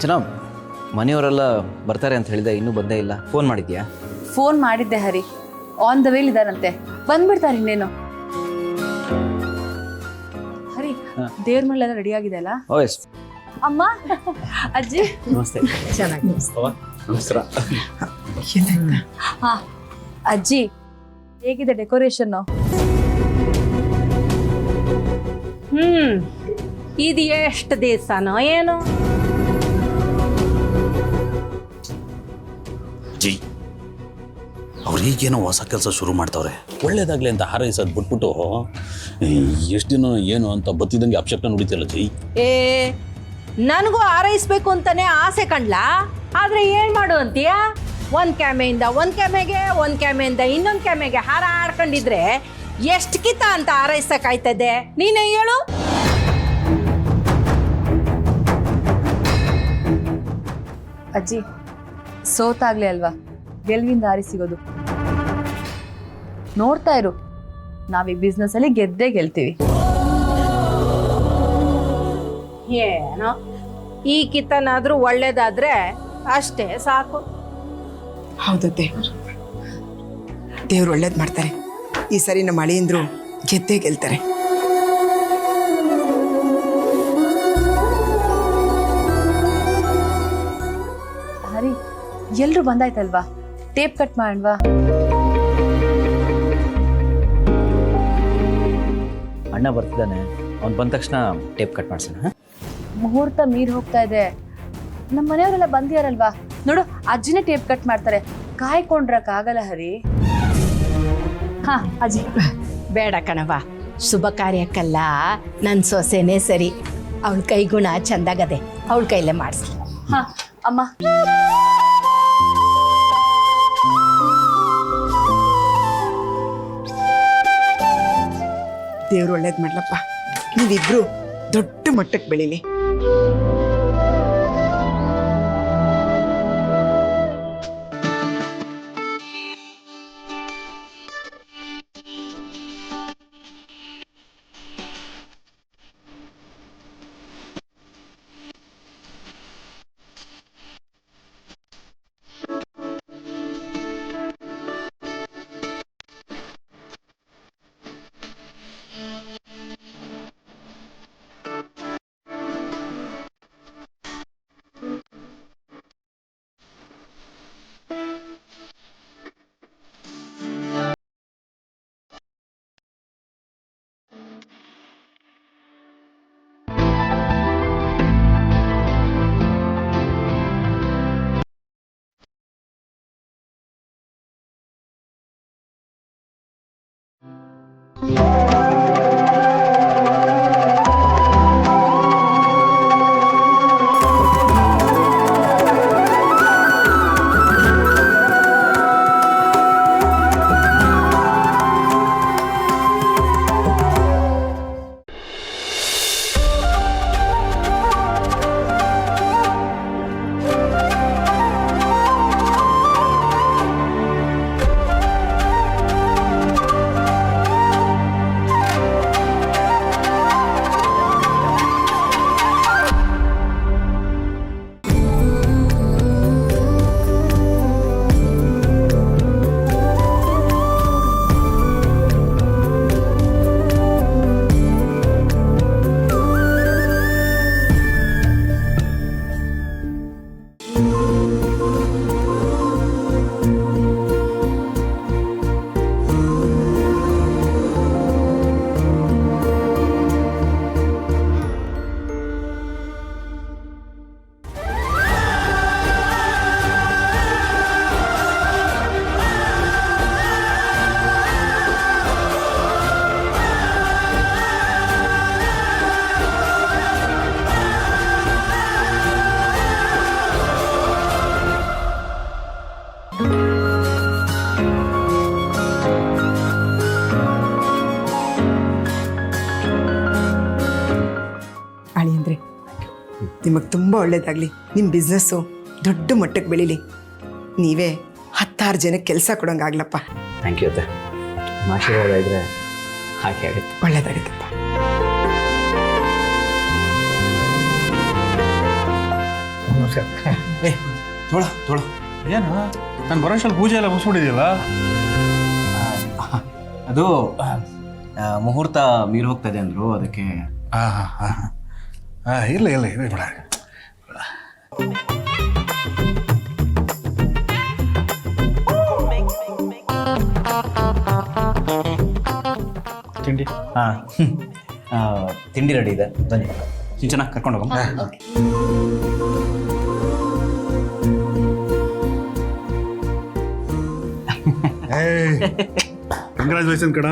ಕಾಂಚನ, ಮನೆಯವರೆಲ್ಲ ಬರ್ತಾರೆ ಅಂತ ಹೇಳಿದೆ, ಇನ್ನೂ ಬಂದೇ ಇಲ್ಲ. ಫೋನ್ ಮಾಡಿದ್ಯಾ? ಫೋನ್ ಮಾಡಿದ್ದೆ ಹರಿ, ಆನ್ ದ ವೇಲ್ ಇದಾರಂತೆ, ಬಂದ್ಬಿಡ್ತಾರೆ ಇನ್ನೇನು. ಹರಿ, ದೇವ್ರ ಮನೆಲ್ಲ ರೆಡಿ ಆಗಿದೆ ಅಲ್ಲ? ಓ ಎಸ್. ಅಮ್ಮ, ಅಜ್ಜಿ, ನಮಸ್ತೆ. ಚೆನ್ನಾಗಿ. ನಮಸ್ಕಾರ. ಹಾ ಅಜ್ಜಿ, ಹೇಗಿದೆ ಡೆಕೋರೇಷನ್? ಇದು ಎಷ್ಟು ದಿವಸನೋ ಏನೋ. ಜೈ, ಅವ್ರು ಈಗೇನೋ ಹೊಸ ಕೆಲಸ ಶುರು ಮಾಡ್ತಾವ್ರೆ. ಒಳ್ಳೇದಾಗ್ಲಿ ಅಂತ ಹಾರೈಸೋದು ಬಿಟ್ಬಿಟ್ಟು ಎಷ್ಟು ದಿನ ಏನು ಅಂತ ಬತ್ತಿದಂಗೆ ಅಪ್ಶಕ್ನ ನುಡಿತಿಲ್ಲ ಜೈ. ಏ, ನನಗೂ ಹಾರೈಸ್ಬೇಕು ಅಂತಾನೆ ಆಸೆ ಕಂಡ್ಲಾ, ಆದ್ರೆ ಏನ್ ಮಾಡು ಅಂತೀಯ? ಒಂದ್ ಕ್ಯಾಮೆಯಿಂದ ಒಂದ್ ಕ್ಯಾಮೆಗೆ, ಒಂದ್ ಕ್ಯಾಮೆಯಿಂದ ಇನ್ನೊಂದ್ ಕ್ಯಾಮೆಗೆ ಹಾರ ಆಡ್ಕೊಂಡಿದ್ರೆ ಎಷ್ಟು ಕಿತ್ತ ಅಂತ ಹಾರೈಸಕ್ಕಾಯ್ತದೆ? ನೀನೇ ಹೇಳು. ಅಜ್ಜಿ, ಸೋತಾಗ್ಲಿ ಅಲ್ವಾ ಗೆಲ್ವಿಂದ ಹಾರಿ ಸಿಗೋದು. ನೋಡ್ತಾ ಇರು, ನಾವ್ ಈ ಬಿಸ್ನೆಸ್ ಅಲ್ಲಿ ಗೆದ್ದೇ ಗೆಲ್ತೀವಿ. ಏನೋ ಈ ಕಿತ್ತನಾದ್ರೂ ಒಳ್ಳೇದಾದ್ರೆ ಅಷ್ಟೇ ಸಾಕು. ಹೌದು, ದೇವ್ರು ಒಳ್ಳೇದು ಮಾಡ್ತಾರೆ. ಈ ಸರಿ ನಮ್ಮ ಅಳಿಯಂದ್ರು ಗೆದ್ದೇ ಗೆಲ್ತಾರೆ. ಹರಿ, ಎಲ್ರು ಬಂದಾಯ್ತಲ್ವಾ? Tape cut ಮಾಡೋಣವಾ? ಅಣ್ಣ ಬರ್ತಿದ್ದಾನೆ, ಅವ್ನು ಬಂದ ತಕ್ಷಣ ಟೇಪ್ ಕಟ್ ಮಾಡ್ಸೋಣ. ಮುಹೂರ್ತ ಮೀರ್ ಹೋಗ್ತಾ ಇದೆ. ನಮ್ಮ ಮನೆಯವರೆಲ್ಲ ಬಂದಿಯಾರಲ್ವಾ, ನೋಡು ಅಜ್ಜಿನೇ ಟೇಪ್ ಕಟ್ ಮಾಡ್ತಾರೆ. ಕಾಯ್ಕೊಂಡ್ರಕ್ಕಾಗಲ್ಲ ಹರಿ. ಹಾ ಅಜ್ಜಿ. ಬೇಡ ಕಣವ, ಶುಭ ಕಾರ್ಯಕ್ಕಲ್ಲ ನನ್ನ ಸೊಸೆನೇ ಸರಿ. ಅವಳ ಕೈಗುಣ ಚಂದಾಗದೆ, ಅವಳ ಕೈಲೇ ಮಾಡಿಸ್ಲಿ. ಹಾ ಅಮ್ಮ. ದೇವ್ರು ಒಳ್ಳೇದು ಮಾಡ್ಲಪ್ಪ, ನೀವಿಬ್ರು ದೊಡ್ಡ ಮಟ್ಟಕ್ಕೆ ಬೆಳೀಲಿ. ಅಳಿಯಂದ್ರೆ, ನಿಮಗೆ ತುಂಬ ಒಳ್ಳೇದಾಗಲಿ. ನಿಮ್ಮ ಬಿಸ್ನೆಸ್ಸು ದೊಡ್ಡ ಮಟ್ಟಕ್ಕೆ ಬೆಳೀಲಿ. ನೀವೇ 10 ಜನಕ್ಕೆ ಕೆಲಸ ಕೊಡೋಂಗಾಗ್ಲಪ್ಪ. ಥ್ಯಾಂಕ್ ಯು ಅತ್ತೆ. ಆಶೀರ್ವಾದ ಇದ್ರೆ ಹಾಗೆ ಆಗುತ್ತೆ. ಒಳ್ಳೇದಾಗುತ್ತಪ್ಪ. ನಮಸ್ಕಾರ. ಏ ತೊಳ ತೊಳ ಏನು ನಾನು ಬರೋಷ್ಟಲ್ಲಿ ಪೂಜೆ ಎಲ್ಲ ಮುಗಿಸ್ಬಿಟ್ಟಿದೆಯಲ್ಲ? ಅದು ಮುಹೂರ್ತ ಮೀರಿ ಹೋಗ್ತಾ ಇದೆ ಅಂದರು, ಅದಕ್ಕೆ. ಇಲ್ಲ ಇಲ್ಲ ಇಲ್ಲ ಬೇಡ. ತಿಂಡಿ ಹಾಂ, ತಿಂಡಿ ರೆಡಿ ಇದೆ, ಬನ್ನಿ. ಸಿಂಚನ ಕರ್ಕೊಂಡು ಹೋಗಮ್ಮ. ಕಂಗ್ರಾಚುಲೇಷನ್ ಕಣ.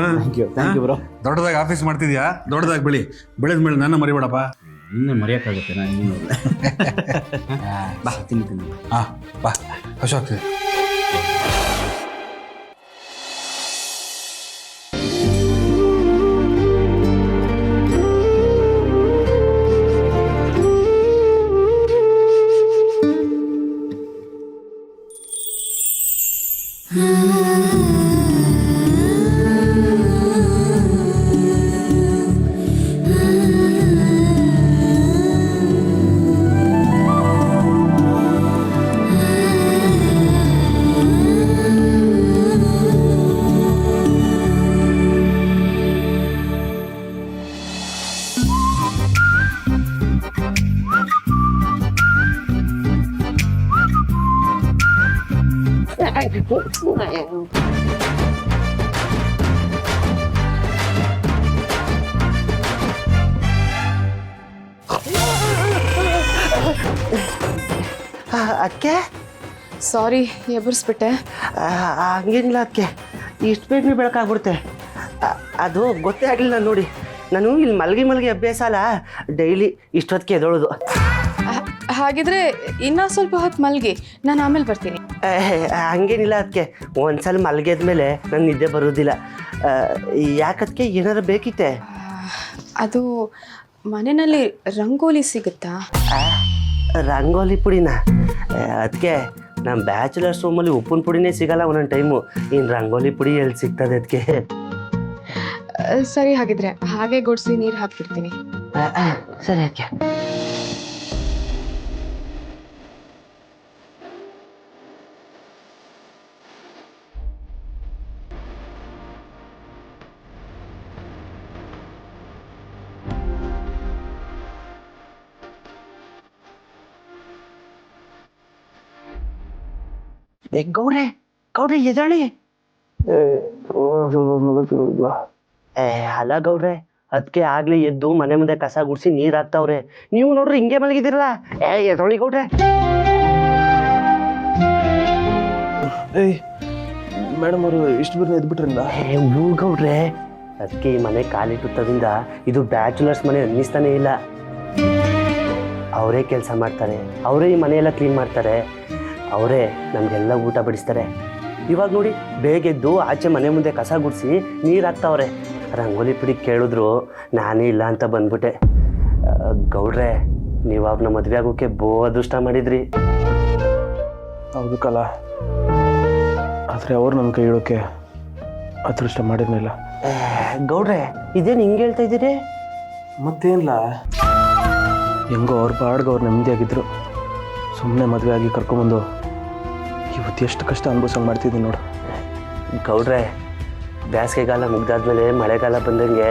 Thank you bro. ದೊಡ್ಡದಾಗಿ ಆಫೀಸ್ ಮಾಡ್ತಿದ್ಯಾ? ದೊಡ್ಡದಾಗಿ ಬೆಳೆದ ಮೇಲೆ ನನ್ನ ಮರಿಬೇಡಪ್ಪ. ಇನ್ನೂ ಮರೆಯೋಕ್ಕಾಗುತ್ತೆ ನಾನು ಇನ್ನೂ. ಬಾ ತಿಂಡಿ. ಹಾಂ ಬಾ, ಹಸು ಆಗ್ತಿದೆ. ಅದಕ್ಕೆ ಸಾರಿ, ಎಬ್ಬರಿಸ್ಬಿಟ್ಟೆ. ಹಂಗೇನಿಲ್ಲ ಅದಕ್ಕೆ, ಇಷ್ಟು ಬೇಗ ಬೆಳಕಾಗ್ಬಿಡುತ್ತೆ. ಅದು ಗೊತ್ತೇ ಆಗಲಿಲ್ಲ ನೋಡಿ. ನಾನು ಇಲ್ಲಿ ಮಲಗಿ ಅಭ್ಯಾಸ ಅಲ್ಲ, ಡೈಲಿ ಇಷ್ಟೊತ್ತಿಗೆ ಎದೊಳೋದು. ಹಾಗಿದ್ರೆ ಇನ್ನೂ ಸ್ವಲ್ಪ ಹೊತ್ತು ಮಲ್ಗಿ, ನಾನು ಆಮೇಲೆ ಬರ್ತೀನಿ. ಹಂಗೇನಿಲ್ಲ ಅದಕ್ಕೆ, ಒಂದ್ಸಲ ಮಲಗಿದ್ಮೇಲೆ ನಂಗೆ ನಿದ್ದೆ ಬರೋದಿಲ್ಲ. ಯಾಕದಕ್ಕೆ ಏನಾರು ಬೇಕಿತ್ತೆ? ಅದು ಮನೆಯಲ್ಲಿ ರಂಗೋಲಿ ಸಿಗುತ್ತಾ? ರಂಗೋಲಿ ಪುಡಿನ? ಅದಕ್ಕೆ ನಮ್ಮ ಬ್ಯಾಚುಲರ್ಸ್ ರೂಮಲ್ಲಿ ಉಪ್ಪಿನ ಪುಡಿನೇ ಸಿಗಲ್ಲ ಒಂದೊಂದು ಟೈಮು. ಇನ್ನು ರಂಗೋಲಿ ಪುಡಿ ಎಲ್ಲಿ ಸಿಗ್ತದೆ ಅದಕ್ಕೆ? ಸರಿ, ಹಾಗಿದ್ರೆ ಹಾಗೆ ಗುಡಿಸಿ ನೀರು ಹಾಕ್ಬಿಡ್ತೀನಿ. ಸರಿ ಅದಕ್ಕೆ. ಗೌಡ್ರೆ ಎದಳಿ. ಅಲ್ಲ ಗೌಡ್ರೆ, ಅದಕ್ಕೆ ಆಗ್ಲಿ ಎದ್ದು ಮನೆ ಮುಂದೆ ಕಸ ಗುಡಿಸಿ ನೀರ್ ಹಾಕ್ತಾವ್ರೆ. ನೀವು ನೋಡ್ರಿ ಹಿಂಗೆ ಮಲಗಿದಿರಲ್ಲ. ಎದೊಳಿ ಗೌಡ್ರೆ. ಮೇಡಮ್ ಅವರು ಇಷ್ಟು ಬೇರೆ ಎದ್ಬಿಟ್ರಿಂದ? ಹೂ ಗೌಡ್ರೆ, ಅದಕ್ಕೆ ಈ ಮನೆ ಕಾಲಿಟ್ಟುತ್ತದಿಂದ ಇದು ಬ್ಯಾಚುಲರ್ಸ್ ಮನೆ ಅನ್ನಿಸ್ತಾನೆ ಇಲ್ಲ. ಅವರೇ ಕೆಲಸ ಮಾಡ್ತಾರೆ, ಅವರೇ ಈ ಮನೆಯೆಲ್ಲ ಕ್ಲೀನ್ ಮಾಡ್ತಾರೆ, ಅವರೇ ನಮಗೆಲ್ಲ ಊಟ ಬಡಿಸ್ತಾರೆ. ಇವಾಗ ನೋಡಿ, ಬೇಗ ಎದ್ದು ಆಚೆ ಮನೆ ಮುಂದೆ ಕಸ ಗುಡಿಸಿ ನೀರು ಹಾಕ್ತಾವ್ರೆ. ರಂಗೋಲಿ ಪುಡಿ ಕೇಳಿದ್ರು ನಾನೇ ಇಲ್ಲ ಅಂತ ಬಂದ್ಬಿಟ್ಟೆ. ಗೌಡ್ರೆ, ನೀವು ಅವ್ರನ್ನ ಮದುವೆ ಆಗೋಕ್ಕೆ ಅದೃಷ್ಟ ಮಾಡಿದ್ರಿ. ಹೌದು ಕಲ, ಆದರೆ ಅವ್ರು ನನ್ನ ಕೈ ಇಡೋಕ್ಕೆ ಅದೃಷ್ಟ ಮಾಡಿದ್ನಿಲ್ಲ. ಗೌಡ್ರೆ, ಇದೇನು ಹಿಂಗೆ ಹೇಳ್ತಾ ಇದ್ದೀರಿ? ಮತ್ತೇನಿಲ್ಲ, ಹೆಂಗೋ ಅವ್ರ ಪಾಡ್ಗೆ ಅವ್ರು ನೆಮ್ಮದಿಯಾಗಿದ್ರು. ಸುಮ್ಮನೆ ಮದುವೆ ಆಗಿ ಕರ್ಕೊಂಬಂದು ಇವತ್ತು ಎಷ್ಟು ಕಷ್ಟ ಅನುಭವಿಸಂಗೆ ಮಾಡ್ತಿದ್ದೀನಿ ನೋಡು. ಗೌಡ್ರೆ, ಬೇಸಿಗೆಗಾಲ ಮುಗ್ದಾದ್ಮೇಲೆ ಮಳೆಗಾಲ ಬಂದಂಗೆ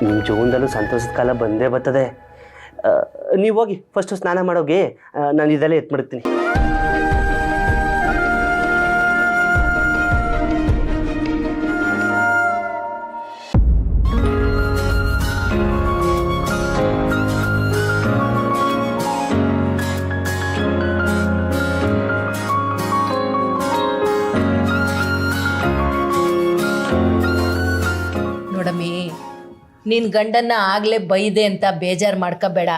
ನಿಮ್ಮ ಜೀವನದಲ್ಲೂ ಸಂತೋಷದ ಕಾಲ ಬಂದೇ ಬರ್ತದೆ. ನೀವು ಹೋಗಿ ಫಸ್ಟು ಸ್ನಾನ ಮಾಡೋಗಿ, ನಾನು ಇದೆಲ್ಲ ಎತ್ಬಿಡ್ತೀನಿ. ನೋಡಮ್ಮಿ, ನಿನ್ನ ಗಂಡನ್ನ ಆಗಲೇ ಬೈದೆ ಅಂತ ಬೇಜಾರು ಮಾಡ್ಕೋಬೇಡ.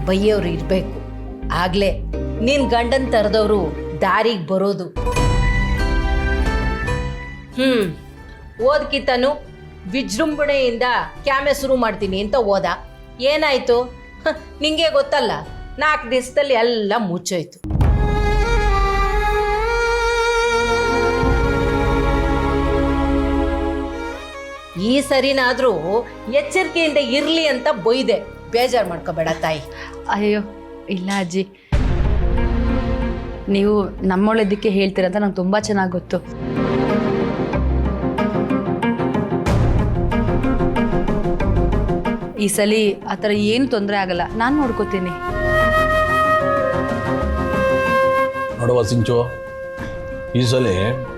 ಬೈಯೋರು ಇರಬೇಕು, ಆಗಲೇ ನಿನ್ನ ಗಂಡನ ತರದವರು ದಾರಿಗೆ ಬರೋದು. ಓದ್ಕಿತನು ವಿಜೃಂಭಣೆಯಿಂದ ಕ್ಯಾಮೆ ಶುರು ಮಾಡ್ತೀನಿ ಅಂತ ಓದ. ಏನಾಯ್ತು? ನಿಂಗೆ ಗೊತ್ತಲ್ಲ, 4 ದಿವಸದಲ್ಲಿ ಎಲ್ಲ ಮುಚ್ಚೋಯ್ತು. ಈ ಸರಿನಾದ್ರೂ ಎಚ್ಚರಿಕೆಯಿಂದ ಇರಲಿ ಅಂತ ಬೈದೆ. ಬೇಜಾರು ಮಾಡ್ಕೋಬೇಡ ತಾಯಿ. ಅಯ್ಯೋ ಇಲ್ಲ ಅಜ್ಜಿ, ನೀವು ನಮ್ಮೊಳ್ಳೆದಕ್ಕೆ ಹೇಳ್ತೀರಂತ ನಂಗೆ ತುಂಬ ಚೆನ್ನಾಗಿ ಗೊತ್ತು. ಈ ಸಲ ಆ ಥರ ಏನು ತೊಂದರೆ ಆಗಲ್ಲ, ನಾನು ನೋಡ್ಕೋತೀನಿ. ನೋಡುವ ಸಿಂಚು, ಈ ಸಲ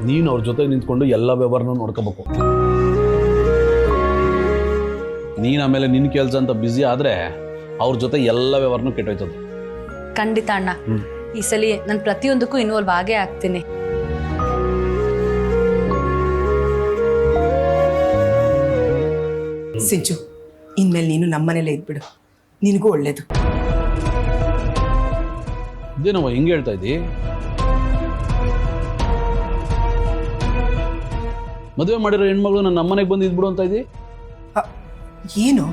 ನೀನು ಅವ್ರ ಜೊತೆಗೆ ನಿಂತ್ಕೊಂಡು ಎಲ್ಲ ವ್ಯವಹಾರನೂ ನೋಡ್ಕೋಬೇಕು. ನೀನು ಆಮೇಲೆ ನಿನ್ನ ಕೆಲಸ ಅಂತ ಬ್ಯುಸಿ ಆದರೆ ಅವ್ರ ಜೊತೆ ಎಲ್ಲ ವ್ಯವಹಾರನೂ ಕೆಟ್ಟೋಯ್ತದೆ. ಖಂಡಿತ ಅಣ್ಣ, ಈ ಸಲ ನಾನು ಪ್ರತಿಯೊಂದಕ್ಕೂ ಇನ್ವಾಲ್ವ್ ಆಗೇ ಆಗ್ತೀನಿ. ಸಿಂಚು, ಇನ್ಮೇಲೆ ನೀನು ನಮ್ಮನೇಲೇ ಇದ್ಬಿಡು, ನಿನಗೂ ಒಳ್ಳೇದು. ಇದೇನವ ಹಿಂಗೆ ಹೇಳ್ತಾ ಇದ್ದಿ? ಮದುವೆ ಮಾಡಿರೋ ಹೆಣ್ಮಗಳು ನನ್ನ ನಮ್ಮನೆಗೆ ಬಂದು ಇದ್ಬಿಡು ಅಂತ ಇದ್ದಿ? ಏನು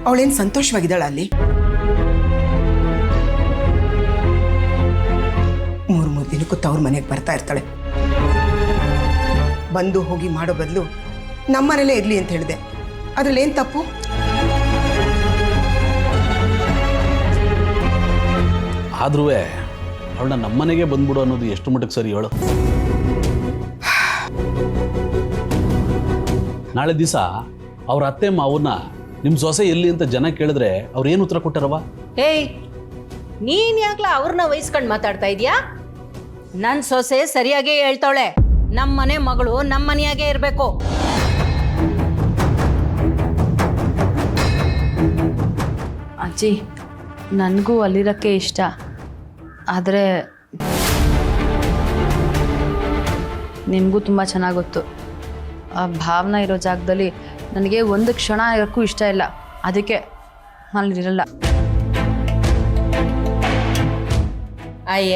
ಅವಳೇನು ಸಂತೋಷವಾಗಿದ್ದಾಳ ಅಲ್ಲಿ? 3 ದಿನಕ್ಕೂ ತವ್ರ ಮನೆಗೆ ಬರ್ತಾ ಇರ್ತಾಳೆ. ಬಂದು ಹೋಗಿ ಮಾಡೋ ಬದಲು ನಮ್ಮನೇಲೇ ಇರ್ಲಿ ಅಂತ ಹೇಳಿದೆ. ಅದ್ರಲ್ಲಿ ಏನು ತಪ್ಪು? ಆದ್ರೂ ಅವಳನ್ನ ನಮ್ಮನೆಗೆ ಬಂದ್ಬಿಡು ಅನ್ನೋದು ಎಷ್ಟು ಮಟ್ಟಕ್ಕೆ ಸರಿ ಹೇಳು? ನಾಳೆ ದಿವಸ ಅವ್ರ ಅತ್ತೆ ಮಾವನ್ನ ನಿಮ್ಮ ಸೊಸೆ ಎಲ್ಲಿ ಅಂತ ಜನ ಕೇಳಿದ್ರೆ ಅವ್ರು ಏನು ಉತ್ತರ ಕೊಟ್ಟಾರವ? ಏಯ್, ನೀನ್ ಯಾಕ್ಲ ಅವ್ರನ್ನ ವಹಿಸ್ಕೊಂಡು ಮಾತಾಡ್ತಾ ಇದೀಯಾ? ನನ್ನ ಸೊಸೆ ಸರಿಯಾಗೇ ಹೇಳ್ತಾವಳೆ, ನಮ್ಮನೆ ಮಗಳು ನಮ್ಮನೆಯಾಗೇ ಇರಬೇಕು. ಅಜ್ಜಿ, ನನಗೂ ಅಲ್ಲಿರೋಕ್ಕೆ ಇಷ್ಟ, ಆದರೆ ನಿಮಗೂ ತುಂಬ ಚೆನ್ನಾಗಿ ಗೊತ್ತು, ಆ ಭಾವನಾ ಇರೋ ಜಾಗದಲ್ಲಿ ನನಗೆ ಒಂದು ಕ್ಷಣ ಇರೋಕ್ಕೂ ಇಷ್ಟ ಇಲ್ಲ. ಅದಕ್ಕೆ ಅಲ್ಲಿರಲ್ಲ. ಅಯ್ಯ,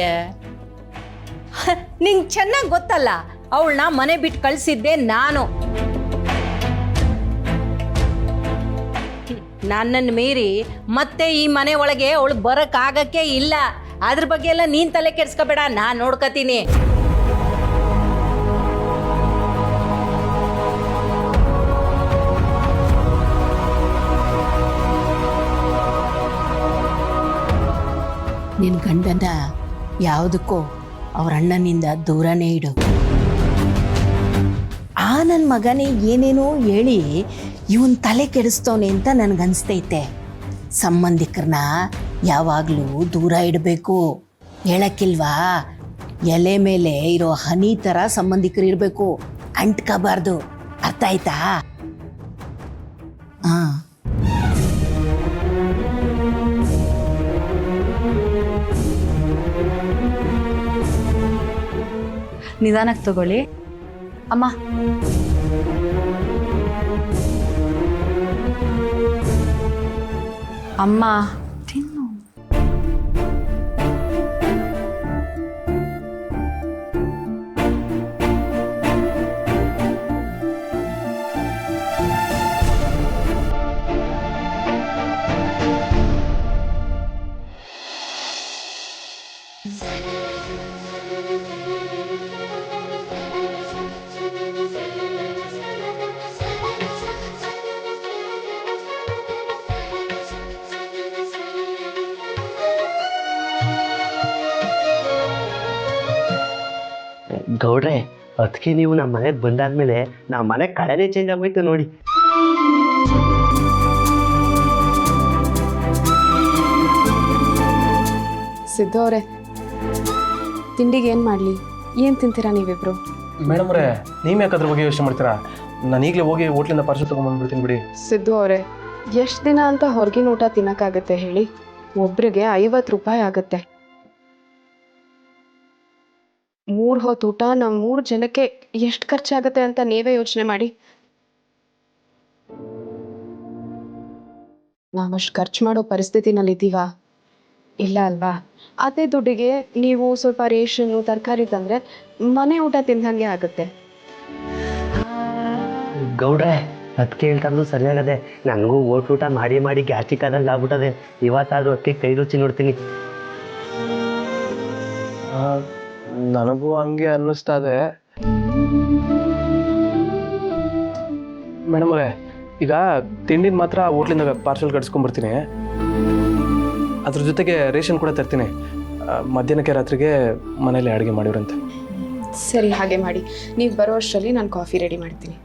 ನಿಂಗೆ ಚೆನ್ನಾಗಿ ಗೊತ್ತಲ್ಲ, ಅವಳನ್ನ ಮನೆ ಬಿಟ್ಟು ಕಳಿಸಿದ್ದೆ ನಾನು. ನನ್ನನ್ನು ಮೀರಿ ಮತ್ತೆ ಈ ಮನೆ ಒಳಗೆ ಅವಳು ಬರೋಕ್ಕಾಗಕ್ಕೆ ಇಲ್ಲ. ಅದ್ರ ಬಗ್ಗೆ ಎಲ್ಲ ನೀನ್ ತಲೆ ಕೆಡ್ಸ್ಕೋಬೇಡ, ನಾನು ನೋಡ್ಕೋತೀನಿ. ನಿನ್ನ ಗಂಡನ ಯಾವುದಕ್ಕೋ ಅವ್ರ ಅಣ್ಣನಿಂದ ದೂರನೇ ಇಡು. ಆ ನನ್ನ ಮಗನೇ ಏನೇನೋ ಹೇಳಿ ಇವನ್ ತಲೆ ಕೆಡಿಸ್ತವನೆ ಅಂತ ನನಗನ್ಸ್ತೈತೆ. ಸಂಬಂಧಿಕರನ್ನ ಯಾವಾಗಲೂ ದೂರ ಇಡಬೇಕು. ಹೇಳಕ್ಕಿಲ್ವಾ, ಎಲೆ ಮೇಲೆ ಇರೋ ಹನಿ ಥರ ಸಂಬಂಧಿಕರು ಇರಬೇಕು, ಅಂಟ್ಕೋಬಾರ್ದು. ಅರ್ಥ ಆಯ್ತಾ? ಹಾಂ. ನಿಧಾನಕ್ಕೆ ತಗೊಳ್ಳಿ ಅಮ್ಮ. ಅಮ್ಮ ತಿನ್ನು. ಗೌಡ್ರೆ, ಅದಕ್ಕೆ ನೀವು ನಮ್ಮ ಮನೆಗೆ ಬಂದಾದ್ಮೇಲೆ ನಮ್ಮ ಮನೆ ಕಳೆನೇ ಚೇಂಜ್ ಆಗೋಯ್ತು ನೋಡಿ. ಸಿದ್ದು ಅವರೇ, ತಿಂಡಿಗೆ ಏನು ಮಾಡಲಿ? ಏನು ತಿಂತೀರಾ ನೀವಿಬ್ರು? ಮೇಡಮ್ ಅವರೇ, ನೀವು ಯಾಕೆ ಅದ್ರ ಬಗ್ಗೆ ಯೋಚನೆ ಮಾಡ್ತೀರಾ? ನಾನು ಈಗಲೇ ಹೋಗಿ ಹೋಟ್ಲಿಂದ ಪಾರ್ಸಲ್ ತೊಗೊಂಬಂದ್ಬಿಡ್ತೀನಿ ಬಿಡಿ. ಸಿದ್ದು ಅವರೇ, ಎಷ್ಟು ದಿನ ಅಂತ ಹೊರಗಿನ ಊಟ ತಿನ್ನೋಕ್ಕಾಗತ್ತೆ ಹೇಳಿ? ಒಬ್ರಿಗೆ 50 ರೂಪಾಯಿ ಆಗುತ್ತೆ. 3 ಹೊತ್ತು ಊಟ ನಾವು 3 ಜನಕ್ಕೆ ಎಷ್ಟು ಖರ್ಚಾಗುತ್ತೆ ಅಂತ ನೀವೇ ಯೋಚನೆ ಮಾಡಿ. ನಾವಷ್ಟು ಖರ್ಚು ಮಾಡೋ ಪರಿಸ್ಥಿತಿನಲ್ಲಿದ್ದೀವಾ? ಇಲ್ಲ ಅಲ್ವಾ? ಅದೇ ದುಡ್ಡಿಗೆ ನೀವು ಸ್ವಲ್ಪ ರೇಷನ್ನು ತರಕಾರಿ ತಂದರೆ ಮನೆ ಊಟ ತಿಂದಂಗೆ ಆಗುತ್ತೆ. ಗೌಡ್ರೆ, ಅದಕ್ಕೆ ಹೇಳ್ತಾರದು ಸರಿಯಾಗದೆ. ನನಗೂ ಊಟ ಮಾಡಿ ಮಾಡಿ ಗ್ಯಾಸ್ಟ್ರಿಕ್ ಆದಂಗೆ ಆಗ್ಬಿಟ್ಟದೆ. ಇವತ್ತಾದ್ರೂ ಅದಕ್ಕೆ ಕೈ ರುಚಿ ನೋಡ್ತೀನಿ. ನನಗೂ ಹಂಗೆ ಅನ್ನಿಸ್ತಾ ಇದೆ. ಮೇಡಮ್ ಅವರೇ, ಈಗ ತಿಂಡಿನ ಮಾತ್ರ ಹೋಟ್ಲಿಂದ ಪಾರ್ಸಲ್ ಕಟ್ಸ್ಕೊಂಡ್ಬರ್ತೀನಿ. ಅದ್ರ ಜೊತೆಗೆ ರೇಷನ್ ಕೂಡ ತರ್ತೀನಿ. ಮಧ್ಯಾಹ್ನಕ್ಕೆ ರಾತ್ರಿಗೆ ಮನೇಲಿ ಅಡುಗೆ ಮಾಡಿವ್ರಂತೆ. ಸರಿ, ಹಾಗೆ ಮಾಡಿ. ನೀವು ಬರೋ ಅಷ್ಟರಲ್ಲಿ ನಾನು ಕಾಫಿ ರೆಡಿ ಮಾಡ್ತೀನಿ.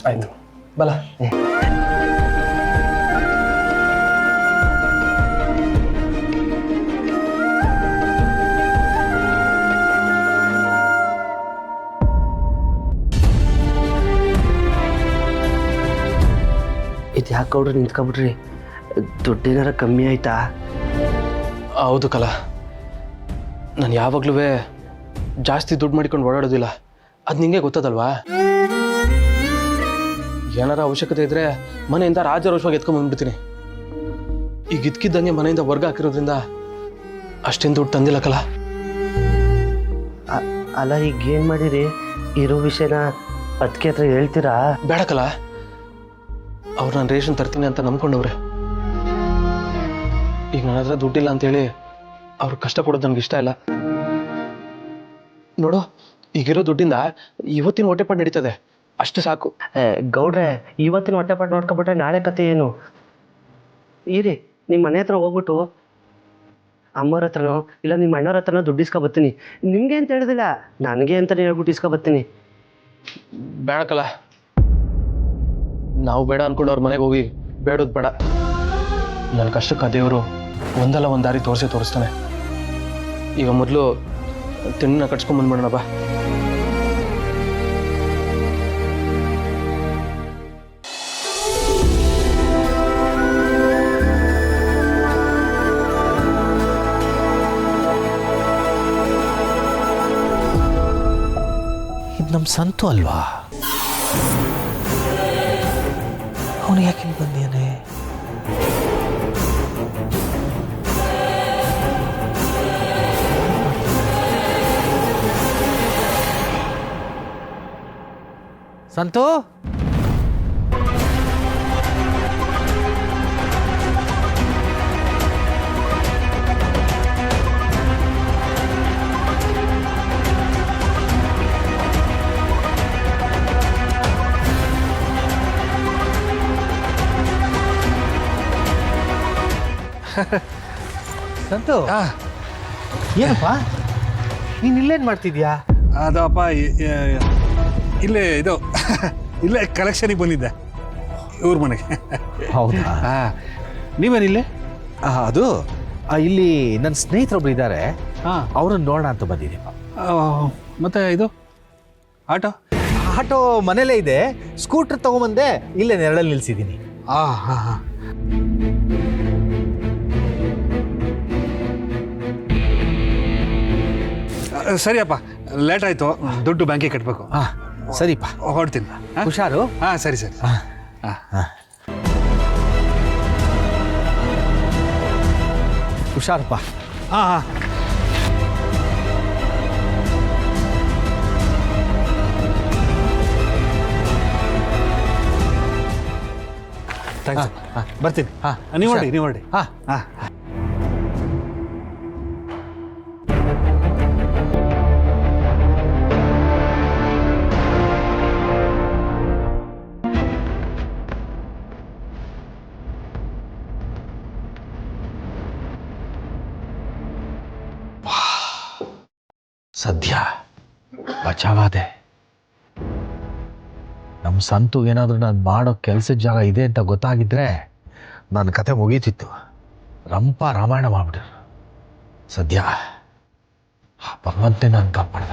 ಆಯಿತು, ಬಲ. ಇದು ಯಾಕೆ ಗೌಡ್ರೆ ನಿಂತ್ಕೊಬಿಟ್ರಿ? ದುಡ್ಡೇನಾರ ಕಮ್ಮಿ ಆಯ್ತಾ? ಹೌದು ಕಲಾ, ನಾನು ಯಾವಾಗಲೂ ಜಾಸ್ತಿ ದುಡ್ಡು ಮಾಡಿಕೊಂಡು ಓಡಾಡೋದಿಲ್ಲ. ಅದು ನಿಂಗೆ ಗೊತ್ತದಲ್ವಾ? ಏನಾರ ಅವಶ್ಯಕತೆ ಇದ್ದರೆ ಮನೆಯಿಂದ ರಾಜರೋಷವಾಗಿ ಎತ್ಕೊಂಡ್ಬಂದ್ಬಿಡ್ತೀನಿ. ಈಗ ಇದ್ಕಿದ್ದಂಗೆ ಮನೆಯಿಂದ ವರ್ಗ ಹಾಕಿರೋದ್ರಿಂದ ಅಷ್ಟೇನು ದುಡ್ಡು ತಂದಿಲ್ಲ ಕಲಾ. ಅಲ್ಲ, ಈಗ ಏನು ಮಾಡಿರಿ? ಇರೋ ವಿಷಯನ ಅದಕ್ಕೆ ಹತ್ರ ಹೇಳ್ತೀರಾ? ಬೇಡ ಕಲಾ, ಅವ್ರು ನಾನು ರೇಷನ್ ತರ್ತೀನಿ ಅಂತ ನಂಬ್ಕೊಂಡವ್ರೆ. ಈಗ ನನ್ನ ಹತ್ರ ದುಡ್ಡಿಲ್ಲ ಅಂತೇಳಿ ಅವ್ರು ಕಷ್ಟಪಡೋದು ನನಗೆ ಇಷ್ಟ ಇಲ್ಲ. ನೋಡು, ಈಗಿರೋ ದುಡ್ಡಿಂದ ಇವತ್ತಿನ ಹೊಟ್ಟೆಪಾಡು ನಡೀತದೆ, ಅಷ್ಟು ಸಾಕು. ಗೌಡ್ರೆ, ಇವತ್ತಿನ ಹೊಟ್ಟೆಪಾಡು ನೋಡ್ಕೊಬಿಟ್ರೆ ನಾಳೆ ಕತೆ ಏನು? ಇರಿ, ನಿಮ್ಮ ಮನೆ ಹತ್ರ ಹೋಗ್ಬಿಟ್ಟು ಅಮ್ಮವ್ರ ಹತ್ರನೋ ಇಲ್ಲ ನಿಮ್ಮ ಅಣ್ಣವ್ರ ಹತ್ರನೋ ದುಡ್ಡು ಇಸ್ಕೊಬತ್ತೀನಿ. ನಿಮಗೆ ಅಂತ ಹೇಳಿದಿಲ್ಲ, ನನಗೆ ಅಂತಲೇ ಹೇಳ್ಬಿಟ್ಟು ಇಸ್ಕೊಬತ್ತೀನಿ. ಬೇಡ ಕಲ, ನಾವು ಬೇಡ ಅನ್ಕೊಂಡು ಅವ್ರ ಮನೆಗೆ ಹೋಗಿ ಬೇಡೋದು ಬೇಡ. ನನ್ನ ಕಷ್ಟಕ್ಕೆ ದೇವರು ಒಂದಲ್ಲ ಒಂದು ದಾರಿ ತೋರಿಸ್ತಾನೆ. ಈಗ ಮೊದಲು ತಿನ್ನ ಕಟ್ಸ್ಕೊಂಬಂದ್ಬಿಡೋಣ ಬಾ. ಇದು ನಮ್ಮ ಸಂತು ಅಲ್ವಾ? ಅವನು ಯಾಕೆ ಇಲ್ಲಿ ಬಂದೇನೆ? ಸಂತು, ಸಂತು, ಏನಪ್ಪ ನೀನು ಇಲ್ಲೇನು ಮಾಡ್ತಿದ್ಯಾ? ಅದಪ್ಪ ಇಲ್ಲೇ ಇದು ಇಲ್ಲೇ ಕಲೆಕ್ಷನಿಗೆ ಬಂದಿದ್ದೆ ಇವ್ರ ಮನೆಗೆ. ಹೌದಾ? ಹಾಂ, ನೀವೇನಿಲ್ಲೇ? ಅದು ಇಲ್ಲಿ ನನ್ನ ಸ್ನೇಹಿತರೊಬ್ರು ಇದ್ದಾರೆ, ಹಾಂ, ಅವ್ರನ್ನ ನೋಡೋಣ ಅಂತ ಬಂದಿದ್ದೀನಿ. ಮತ್ತೆ ಇದು ಆಟೋ? ಆಟೋ ಮನೇಲೇ ಇದೆ, ಸ್ಕೂಟ್ರ್ ತೊಗೊಂಬಂದೆ, ಇಲ್ಲೇ ನೆರಳಲ್ಲಿ ನಿಲ್ಸಿದ್ದೀನಿ. ಹಾಂ ಹಾಂ ಹಾಂ. ಸರಿಯಪ್ಪ, ಲೇಟ್ ಆಯಿತು, ದುಡ್ಡು ಬ್ಯಾಂಕಿಗೆ ಕಟ್ಟಬೇಕು. ಹಾಂ, ಸರಿಪ್ಪ, ಹೊರಡ್ತೀನಿ. ಹುಷಾರು. ಹಾಂ, ಸರಿ ಸರಿ. ಹಾಂ ಹಾಂ, ಹುಷಾರಪ್ಪ. ಹಾಂ ಹಾಂ. ಥ್ಯಾಂಕ್ಸ್. ಬರ್ತೀನಿ. ಹಾಂ, ನೀವು ಹೊರಡಿ, ನೀವು ಹೊರಡಿ. ಹಾಂ ಹಾಂ. ಸದ್ಯ ಬಚಾವಾದೆ. ನಮ್ಮ ಸಂತು ಏನಾದರೂ ನಾನು ಮಾಡೋ ಕೆಲಸದ ಜಾಗ ಇದೆ ಅಂತ ಗೊತ್ತಾಗಿದ್ರೆ ನನ್ನ ಕತೆ ಮುಗೀತಿತ್ತು. ರಂಪ ರಾಮಾಯಣ ಮಾಡ್ಬಿಟ್ರು. ಸದ್ಯ ಭಗವಂತನೇ ನಾನು ಕಾಪಾಡ್ದ.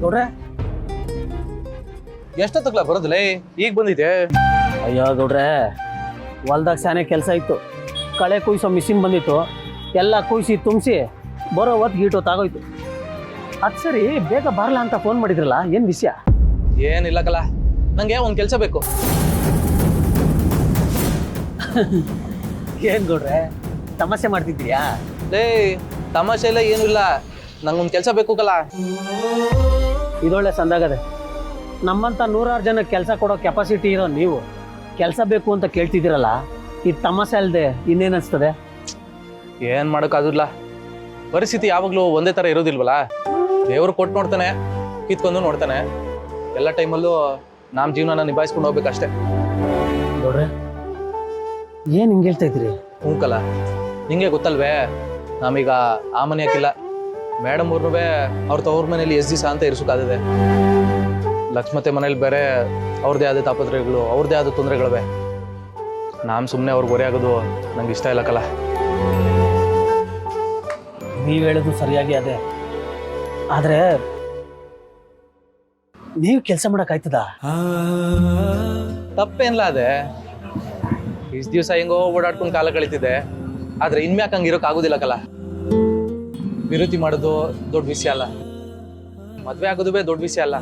ನೋಡ್ರೆ, ಎಷ್ಟೊತ್ತಕ್ಲ ಬರೋದಿಲ್ಲ? ಈಗ ಬಂದಿದೆ. ಅಯ್ಯೋ ಗೌಡ್ರೆ, ಹೊಲ್ದಾಗ ಶಾನೆ ಕೆಲಸ ಇತ್ತು. ಕಳೆ ಕುಯ್ಸೋ ಮಿಷಿನ್ ಬಂದಿತ್ತು, ಎಲ್ಲ ಕುಯ್ಸಿ ತುಂಬಿಸಿ ಬರೋ ಹೊತ್ತು ಗೀಟೊತ್ತಾಗೋಯ್ತು. ಅದು ಸರಿ, ಬೇಗ ಬರಲ್ಲ ಅಂತ ಫೋನ್ ಮಾಡಿದ್ರಲ್ಲ, ಏನು ವಿಷಯ? ಏನಿಲ್ಲ ಕಲ, ನಂಗೆ ಒಂದು ಕೆಲಸ ಬೇಕು. ಏನು ಗೌಡ್ರೆ, ತಮಾಷೆ ಮಾಡ್ತಿದ್ದೀಯಾ? ಲೇ, ತಮಾಷೆ ಎಲ್ಲ ಏನೂ ಇಲ್ಲ, ನಂಗೊಂದು ಕೆಲಸ ಬೇಕು ಕಲ. ಇದೊಳ್ಳೆ ಸಂದಾಗದೆ. ನಮ್ಮಂಥ 100 ಜನಕ್ಕೆ ಕೆಲಸ ಕೊಡೋ ಕೆಪಾಸಿಟಿ ಇರೋ ನೀವು ಕೆಲಸ ಬೇಕು ಅಂತ ಕೇಳ್ತಿದ್ದೀರಲ್ಲ, ಈ ತಮಾಷೆ ಅಲ್ಲದೆ ಇನ್ನೇನು ಅನಿಸ್ತದೆ? ಏನು ಮಾಡೋಕ್ಕಾಗೋದಿಲ್ಲ, ಪರಿಸ್ಥಿತಿ ಯಾವಾಗಲೂ ಒಂದೇ ಥರ ಇರೋದಿಲ್ವಲ್ಲ. ದೇವರು ಕೊಟ್ಟು ನೋಡ್ತಾನೆ, ಕಿತ್ಕೊಂಡು ನೋಡ್ತಾನೆ. ಎಲ್ಲ ಟೈಮಲ್ಲೂ ನಮ್ಮ ಜೀವನನ ನಿಭಾಯಿಸ್ಕೊಂಡು ಹೋಗ್ಬೇಕಷ್ಟೇ. ನೋಡ್ರೆ ಏನು ಹಿಂಗೆ ಹೇಳ್ತಾ ಇದ್ದೀರಿ? ಹೂಕಲ್ಲ, ನಿಂಗೆ ಗೊತ್ತಲ್ವೇ, ನಾವೀಗ ಆ ಮನೆ ಹಾಕಿಲ್ಲ. ಮೇಡಮ್ ಅವ್ರನ್ನೂ ಅವ್ರ ತವ್ರ ಮನೇಲಿ ಎಷ್ಟು ದಿವಸ ಅಂತ ಇರಿಸೋಕ್ಕಾಗದೆ. ಲಕ್ಷ್ಮತೆ ಮನೇಲಿ ಬೇರೆ ಅವ್ರದ್ದೇ ಆದ ತಾಪತ್ರಯಗಳು, ಅವ್ರದ್ದೇ ಆದ ತೊಂದರೆಗಳಿವೆ. ನಾನು ಸುಮ್ಮನೆ ಅವ್ರಿಗೆ ಹೊರೆ ಆಗೋದು ನಂಗೆ ಇಷ್ಟ ಇಲ್ಲಕ್ಕಲ್ಲ. ನೀವು ಹೇಳೋದು ಸರಿಯಾಗಿ ಅದೇ, ಆದರೆ ನೀವು ಕೆಲಸ ಮಾಡೋಕ್ಕಾಯ್ತದ? ತಪ್ಪೇನಿಲ್ಲ ಅದೇ. ಇಷ್ಟು ದಿವಸ ಹೆಂಗೋ ಓಡಾಡ್ಕೊಂಡು ಕಾಲ ಕಳೀತಿದೆ. ಆದರೆ ಇನ್ಮ್ಯಾಕೆ ಹಂಗೆ ಇರೋಕ್ಕಾಗೋದಿಲ್ಲಕ್ಕಲ್ಲ. ವಿರೋಧಿ ಮಾಡೋದು ದೊಡ್ಡ ವಿಷಯ ಅಲ್ಲ, ಮದುವೆ ಆಗೋದು ದೊಡ್ಡ ವಿಷಯ ಅಲ್ಲ.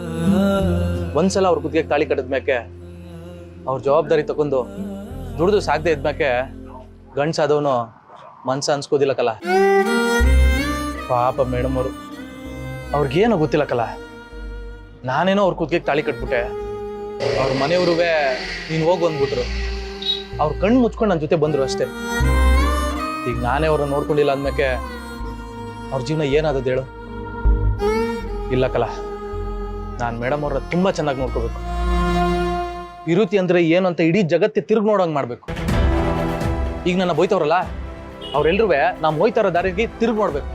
ಒಂದ್ಸಲ ಅವ್ರ ಕುತ್ತಿಗೆ ತಾಳಿ ಕಟ್ಟಿದ್ಮ್ಯಾಕೆ ಅವ್ರ ಜವಾಬ್ದಾರಿ ತಗೊಂಡು ದುಡಿದು ಸಾಗದೆ ಇದ್ಮ್ಯಾಕೆ ಗಂಡ್ಸಾದವನು ಮನ್ಸ ಅನ್ಸ್ಕೋದಿಲ್ಲಕ್ಕಲ್ಲ. ಪಾಪ ಮೇಡಮ್ ಅವರು, ಅವ್ರಿಗೇನೋ ಗೊತ್ತಿಲ್ಲಕ್ಕಲ್ಲ. ನಾನೇನೋ ಅವ್ರ ಕುತ್ತಿಗೆ ತಾಳಿ ಕಟ್ಬಿಟ್ಟೆ. ಅವ್ರ ಮನೆಯವ್ರೂ ನೀನು ಹೋಗಿ ಬಂದ್ಬಿಟ್ರು. ಅವ್ರ ಕಣ್ಣು ಮುಚ್ಕೊಂಡು ನನ್ನ ಜೊತೆ ಬಂದರು ಅಷ್ಟೇ. ಈಗ ನಾನೇ ಅವ್ರನ್ನ ನೋಡ್ಕೊಂಡಿಲ್ಲ ಅಂದ್ಮ್ಯಾಕೆ ಅವ್ರ ಜೀವನ ಏನಾದದ್ದು ಹೇಳು? ಇಲ್ಲಕ್ಕಲ್ಲ, ನಾನು ಮೇಡಮ್ ಅವ್ರನ್ನ ತುಂಬ ಚೆನ್ನಾಗಿ ನೋಡ್ಕೋಬೇಕು. ವಿರುತಿ ಅಂದರೆ ಏನು ಅಂತ ಇಡೀ ಜಗತ್ತೇ ತಿರುಗಿ ನೋಡೋಂಗೆ ಮಾಡಬೇಕು. ಈಗ ನನ್ನ ಬೈತವ್ರಲ್ಲ, ಅವ್ರೆಲ್ರೂ ನಾವು ಹೋಯ್ತಾರೋ ದಾರಿಗೆ ತಿರುಗಿ ನೋಡ್ಬೇಕು,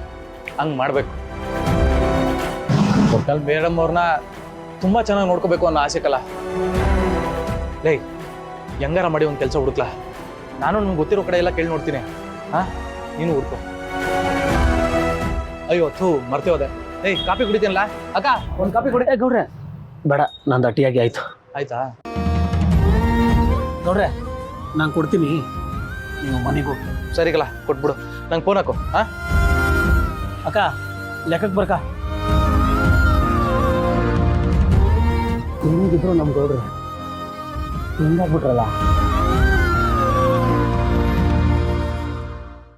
ಹಂಗೆ ಮಾಡಬೇಕು. ಒಟ್ಟಲ್ಲಿ ಮೇಡಮ್ ಅವ್ರನ್ನ ತುಂಬ ಚೆನ್ನಾಗಿ ನೋಡ್ಕೋಬೇಕು ಅನ್ನೋ ಆಸೆ ಕಲ. ಲೈ, ಹೆಂಗಾರ ಮಾಡಿ ಒಂದು ಕೆಲಸ ಹುಡುಕ್ಲಾ. ನಾನು ನಿಮ್ಗೆ ಗೊತ್ತಿರೋ ಕಡೆ ಎಲ್ಲ ಕೇಳಿ ನೋಡ್ತೀನಿ. ಹಾಂ, ನೀನು ಹುಡ್ಕೋ. ಅಯ್ಯೋ ಥೂ, ಮರ್ತೇ ಹೋದೆ. ಏಯ್, ಕಾಫಿ ಕುಡಿತೀನಲ್ಲ ಅಕ್ಕ, ಒಂದು ಕಾಫಿ ಕುಡಿ. ಗೌಡ್ರೆ ಬೇಡ, ನಂದು ಅಟಿಯಾಗಿ ಆಯಿತು. ಆಯ್ತಾ? ಗೌಡ್ರೆ ನಾನು ಕೊಡ್ತೀನಿ, ನೀವು ಮನೆಗೆ ಹೋಗಿ. ಸರಿಗಲ್ಲ, ಕೊಟ್ಬಿಡು. ನಂಗೆ ಫೋನ್ ಹಾಕು. ಹಾಂ ಅಕ್ಕ, ಲೆಕ್ಕಕ್ಕೆ ಬರ್ಕ. ನಿಮಗಿದ್ರು ನಮ್ಮ ಗೌಡ್ರೆ ಹಿಂಗಾಗ್ಬಿಟ್ರಲ್ಲ.